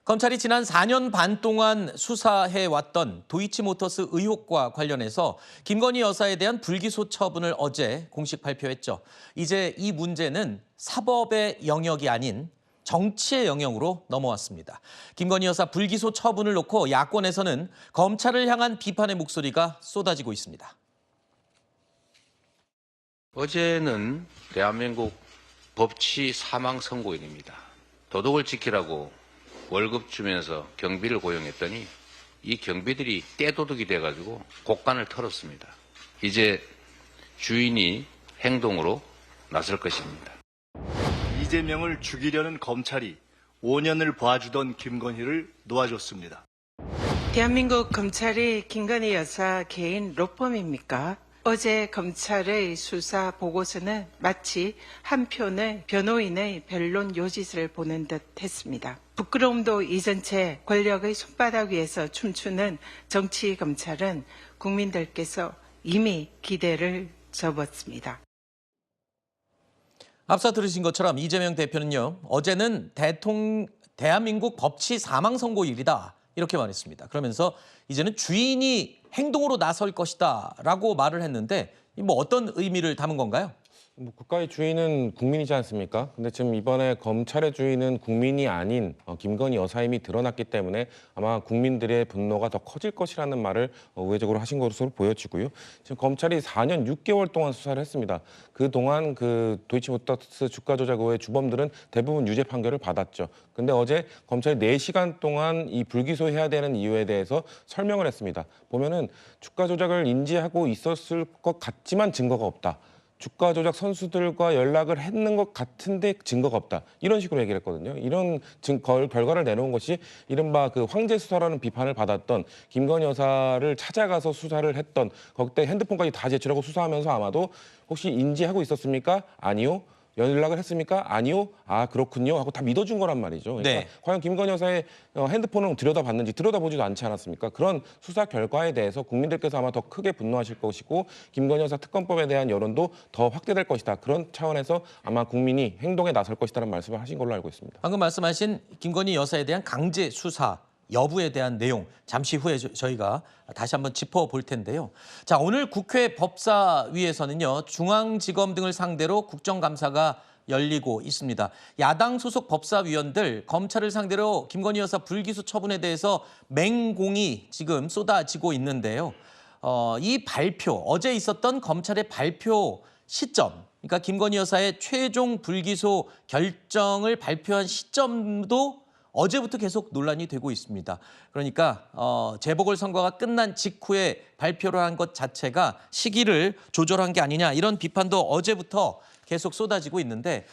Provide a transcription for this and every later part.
검찰이 지난 4년 반 동안 수사해왔던 도이치모터스 의혹과 관련해서 김건희 여사에 대한 불기소 처분을 어제 공식 발표했죠. 이제 이 문제는 사법의 영역이 아닌 정치의 영역으로 넘어왔습니다. 김건희 여사 불기소 처분을 놓고 야권에서는 검찰을 향한 비판의 목소리가 쏟아지고 있습니다. 어제는 대한민국 법치 사망 선고일입니다. 도덕을 지키라고 월급 주면서 경비를 고용했더니 이 경비들이 떼도둑이 돼가지고 곡간을 털었습니다. 이제 주인이 행동으로 나설 것입니다. 이재명을 죽이려는 검찰이 5년을 봐주던 김건희를 놓아줬습니다. 대한민국 검찰이 김건희 여사 개인 로펌입니까? 어제 검찰의 수사 보고서는 마치 한 편의 변호인의 변론 요지서를 보는 듯 했습니다. 부끄러움도 잊은 채 권력의 손바닥 위에서 춤추는 정치 검찰은 국민들께서 이미 기대를 접었습니다. 앞서 들으신 것처럼 이재명 대표는요, 어제는 대한민국 법치 사망 선고일이다 이렇게 말했습니다. 그러면서 이제는 주인이 행동으로 나설 것이다 라고 말을 했는데 뭐 어떤 의미를 담은 건가요? 국가의 주인은 국민이지 않습니까? 근데 지금 이번에 검찰의 주인은 국민이 아닌 김건희 여사임이 드러났기 때문에 아마 국민들의 분노가 더 커질 것이라는 말을 우회적으로 하신 것으로 보여지고요. 지금 검찰이 4년 6개월 동안 수사를 했습니다. 그동안 그 도이치모터스 주가 조작 의혹의 주범들은 대부분 유죄 판결을 받았죠. 근데 어제 검찰이 4시간 동안 이 불기소해야 되는 이유에 대해서 설명을 했습니다. 보면은 주가 조작을 인지하고 있었을 것 같지만 증거가 없다. 주가 조작 선수들과 연락을 했는 것 같은데 증거가 없다. 이런 식으로 얘기를 했거든요. 이런 결과를 내놓은 것이 이른바 그 황제 수사라는 비판을 받았던 김건희 여사를 찾아가서 수사를 했던 그때 핸드폰까지 다 제출하고 수사하면서 아마도 혹시 인지하고 있었습니까? 아니요. 연락을 했습니까? 아니요. 아 그렇군요. 하고 다 믿어준 거란 말이죠. 그러니까 네. 과연 김건희 여사의 핸드폰을 들여다봤는지 들여다보지도 않지 않았습니까? 그런 수사 결과에 대해서 국민들께서 아마 더 크게 분노하실 것이고 김건희 여사 특검법에 대한 여론도 더 확대될 것이다. 그런 차원에서 아마 국민이 행동에 나설 것이라는 말씀을 하신 걸로 알고 있습니다. 방금 말씀하신 김건희 여사에 대한 강제 수사 여부에 대한 내용 잠시 후에 저희가 다시 한번 짚어볼 텐데요. 자, 오늘 국회 법사위에서는요, 중앙지검 등을 상대로 국정감사가 열리고 있습니다. 야당 소속 법사위원들 검찰을 상대로 김건희 여사 불기소 처분에 대해서 맹공이 지금 쏟아지고 있는데요. 이 발표, 어제 있었던 검찰의 발표 시점, 그러니까 김건희 여사의 최종 불기소 결정을 발표한 시점도 어제부터 계속 논란이 되고 있습니다. 그러니까 재보궐선거가 끝난 직후에 발표를 한 것 자체가 시기를 조절한 게 아니냐 이런 비판도 어제부터 계속 쏟아지고 있는데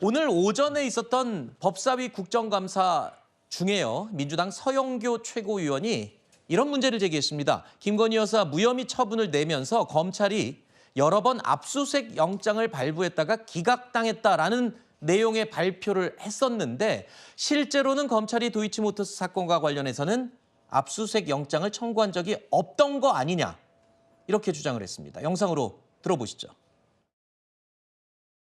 오늘 오전에 있었던 법사위 국정감사 중에요. 민주당 서영교 최고위원이 이런 문제를 제기했습니다. 김건희 여사 무혐의 처분을 내면서 검찰이 여러 번 압수수색 영장을 발부했다가 기각당했다라는 내용의 발표를 했었는데 실제로는 검찰이 도이치모터스 사건과 관련해서는 압수수색 영장을 청구한 적이 없던 거 아니냐 이렇게 주장을 했습니다. 영상으로 들어보시죠.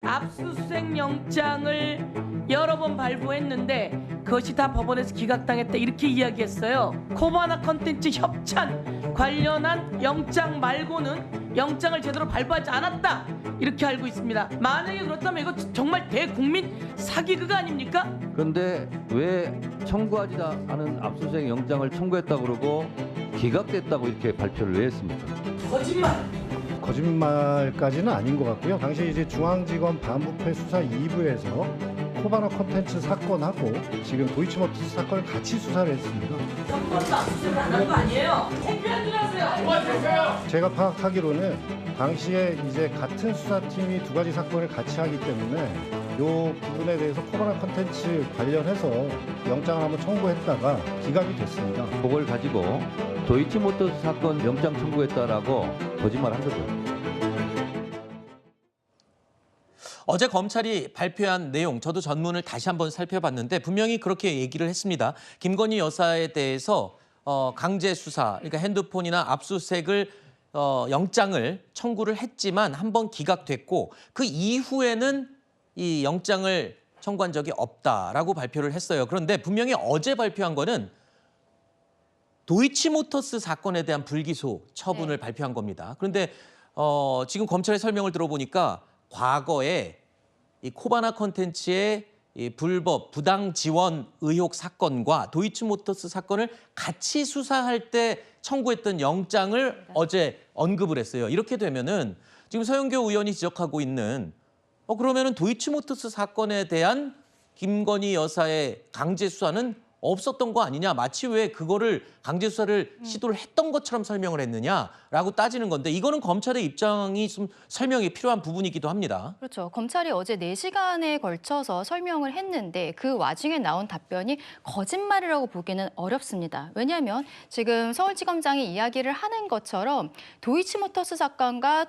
압수수색 영장을 여러 번 발부했는데 그것이 다 법원에서 기각당했다 이렇게 이야기했어요. 코바나 컨텐츠 협찬 관련한 영장 말고는 영장을 제대로 발부하지 않았다 이렇게 알고 있습니다. 만약에 그렇다면 이거 정말 대국민 사기극 아닙니까? 그런데 왜 청구하지 않은 압수수색 영장을 청구했다고 그러고 기각됐다고 이렇게 발표를 왜 했습니까? 거짓말. 거짓말까지는 아닌 것 같고요. 당시 이제 중앙지검 반부패 수사 2부에서 코바나 콘텐츠 사건하고 지금 도이치모터스 사건을 같이 수사를 했습니다. 한 번도 압수수색 안 한 거 아니에요? 창피하지 마세요. 제가 파악하기로는 당시에 이제 같은 수사팀이 두 가지 사건을 같이 하기 때문에 이 부분에 대해서 코바나 콘텐츠 관련해서 영장을 한번 청구했다가 기각이 됐습니다. 그걸 가지고 도이치모터스 사건 영장 청구했다라고 거짓말한 거죠. 어제 검찰이 발표한 내용, 저도 전문을 다시 한번 살펴봤는데 분명히 그렇게 얘기를 했습니다. 김건희 여사에 대해서 강제 수사, 그러니까 핸드폰이나 압수수색을 영장을 청구를 했지만 한 번 기각됐고 그 이후에는 이 영장을 청구한 적이 없다라고 발표를 했어요. 그런데 분명히 어제 발표한 거는 도이치모터스 사건에 대한 불기소 처분을 발표한 겁니다. 그런데 지금 검찰의 설명을 들어보니까 과거에 이 코바나 컨텐츠의 이 불법 부당 지원 의혹 사건과 도이치모터스 사건을 같이 수사할 때 청구했던 영장을 어제 언급을 했어요. 이렇게 되면은 지금 서영교 의원이 지적하고 있는 그러면은 도이치모터스 사건에 대한 김건희 여사의 강제 수사는 없었던 거 아니냐, 마치 왜 그거를 강제 수사를 시도를 했던 것처럼 설명을 했느냐라고 따지는 건데, 이거는 검찰의 입장이 좀 설명이 필요한 부분이기도 합니다. 그렇죠. 검찰이 어제 4시간에 걸쳐서 설명을 했는데 그 와중에 나온 답변이 거짓말이라고 보기는 어렵습니다. 왜냐하면 지금 서울지검장이 이야기를 하는 것처럼 도이치모터스 사건과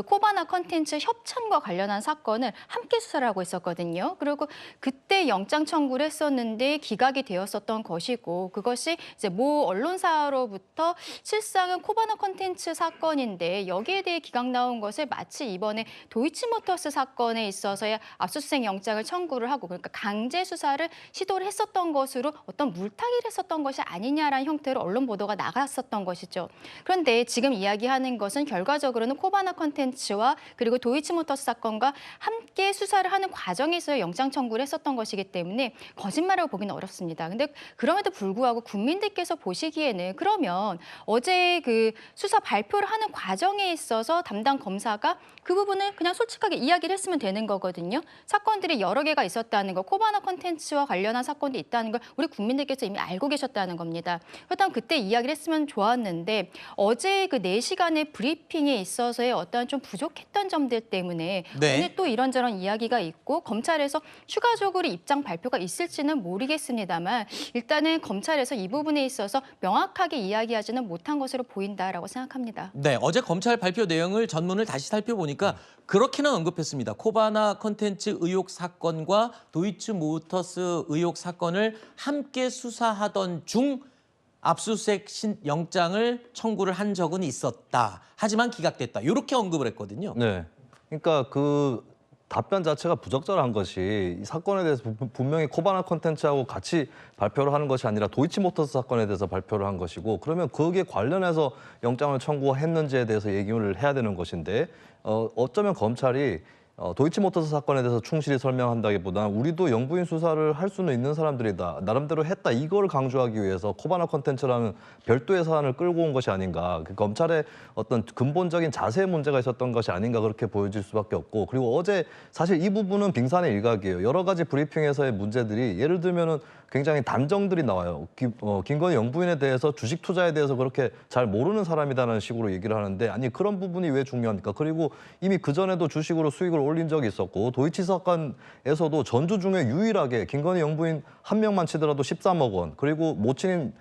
코바나 컨텐츠 협찬과 관련한 사건을 함께 수사를 하고 있었거든요. 그리고 그때 영장 청구를 했었는데 기각이 되었었던 것이고, 그것이 이제 모 언론사로부터 실상은 코바나 컨텐츠 사건인데 여기에 대해 기각 나온 것을 마치 이번에 도이치모터스 사건에 있어서의 압수수색 영장을 청구를 하고, 그러니까 강제 수사를 시도를 했었던 것으로 어떤 물타기를 했었던 것이 아니냐라는 형태로 언론 보도가 나갔었던 것이죠. 그런데 지금 이야기하는 것은 결과적으로는 코바나 컨텐츠와 그리고 도이치모터스 사건과 함께 수사를 하는 과정에서 영장 청구를 했었던 것이기 때문에 거짓말이라고 보기는 어렵습니다. 근데 그럼에도 불구하고 국민들께서 보시기에는 그러면 어제 그 수사 발표를 하는 과정에 있어서 담당 검사가 그 부분을 그냥 솔직하게 이야기를 했으면 되는 거거든요. 사건들이 여러 개가 있었다는 거, 코바나 컨텐츠와 관련한 사건도 있다는 걸 우리 국민들께서 이미 알고 계셨다는 겁니다. 그렇다면 그때 이야기를 했으면 좋았는데 어제 그 4시간의 브리핑에 있어서의 어떤 좀 부족했던 점들 때문에 오늘 또 이런저런 이야기가 있고 검찰에서 추가적으로 입장 발표가 있을지는 모르겠습니다만 일단은 검찰에서 이 부분에 있어서 명확하게 이야기하지는 못한 것으로 보인다라고 생각합니다. 네, 어제 검찰 발표 내용을 전문을 다시 살펴보니까 그렇게는 언급했습니다. 코바나 컨텐츠 의혹 사건과 도이치모터스 의혹 사건을 함께 수사하던 중 압수수색 영장을 청구를 한 적은 있었다. 하지만 기각됐다. 이렇게 언급을 했거든요. 네, 그러니까 그 답변 자체가 부적절한 것이 이 사건에 대해서 분명히 코바나 컨텐츠하고 같이 발표를 하는 것이 아니라 도이치모터스 사건에 대해서 발표를 한 것이고, 그러면 거기에 관련해서 영장을 청구했는지에 대해서 얘기를 해야 되는 것인데 어쩌면 검찰이 도이치모터스 사건에 대해서 충실히 설명한다기보다는 우리도 영부인 수사를 할 수는 있는 사람들이다, 나름대로 했다, 이걸 강조하기 위해서 코바나 컨텐츠라는 별도의 사안을 끌고 온 것이 아닌가, 그 검찰의 어떤 근본적인 자세의 문제가 있었던 것이 아닌가, 그렇게 보여질 수밖에 없고, 그리고 어제 사실 이 부분은 빙산의 일각이에요. 여러 가지 브리핑에서의 문제들이, 예를 들면은 굉장히 단정들이 나와요. 김건희 영부인에 대해서 주식 투자에 대해서 그렇게 잘 모르는 사람이다라는 식으로 얘기를 하는데, 아니 그런 부분이 왜 중요합니까? 그리고 이미 그전에도 주식으로 수익을 올린 적이 있었고, 도이치 사건에서도 전주 중에 유일하게 김건희 영부인 한 명만 치더라도 13억 원, 그리고 모친인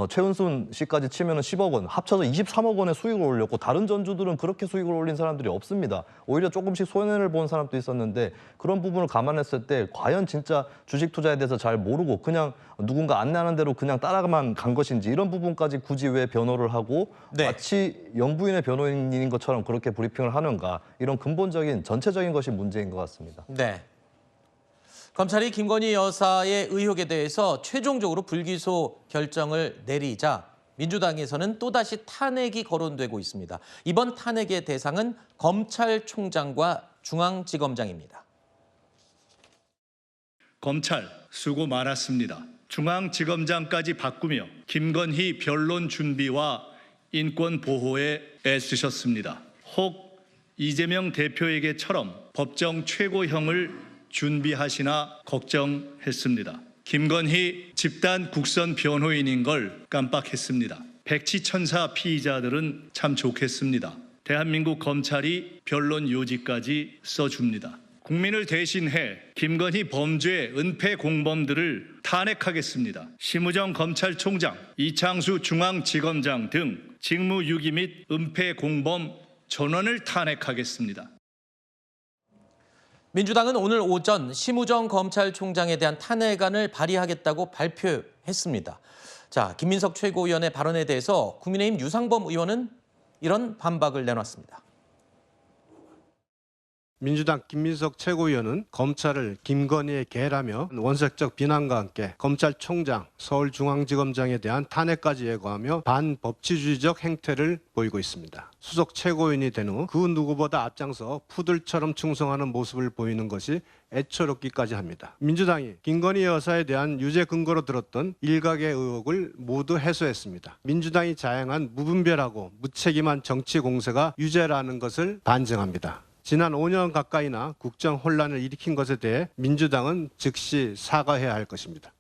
최은순 씨까지 치면은 10억 원, 합쳐서 23억 원의 수익을 올렸고, 다른 전주들은 그렇게 수익을 올린 사람들이 없습니다. 오히려 조금씩 손해를 본 사람도 있었는데, 그런 부분을 감안했을 때 과연 진짜 주식 투자에 대해서 잘 모르고 그냥 누군가 안내하는 대로 그냥 따라만 간 것인지, 이런 부분까지 굳이 왜 변호를 하고 마치 영부인의 변호인인 것처럼 그렇게 브리핑을 하는가, 이런 근본적인 전체적인 것이 문제인 것 같습니다. 네. 검찰이 김건희 여사의 의혹에 대해서 최종적으로 불기소 결정을 내리자 민주당에서는 또다시 탄핵이 거론되고 있습니다. 이번 탄핵의 대상은 검찰총장과 중앙지검장입니다. 검찰 수고 많았습니다. 중앙지검장까지 바꾸며 김건희 변론 준비와 인권 보호에 애쓰셨습니다. 혹 이재명 대표에게처럼 법정 최고형을 준비하시나 걱정했습니다. 김건희 집단 국선 변호인인 걸 깜빡했습니다. 백치천사 피의자들은 참 좋겠습니다. 대한민국 검찰이 변론 요지까지 써줍니다. 국민을 대신해 김건희 범죄 은폐 공범들을 탄핵하겠습니다. 심우정 검찰총장, 이창수 중앙지검장 등 직무유기 및 은폐 공범 전원을 탄핵하겠습니다. 민주당은 오늘 오전 심우정 검찰총장에 대한 탄핵안을 발의하겠다고 발표했습니다. 자, 김민석 최고위원의 발언에 대해서 국민의힘 유상범 의원은 이런 반박을 내놨습니다. 민주당 김민석 최고위원은 검찰을 김건희의 개라며 원색적 비난과 함께 검찰총장, 서울중앙지검장에 대한 탄핵까지 예고하며 반법치주의적 행태를 보이고 있습니다. 수석 최고위원이 된 후 그 누구보다 앞장서 푸들처럼 충성하는 모습을 보이는 것이 애처롭기까지 합니다. 민주당이 김건희 여사에 대한 유죄 근거로 들었던 일각의 의혹을 모두 해소했습니다. 민주당이 자행한 무분별하고 무책임한 정치 공세가 유죄라는 것을 반증합니다. 지난 5년 가까이나 국정 혼란을 일으킨 것에 대해 민주당은 즉시 사과해야 할 것입니다.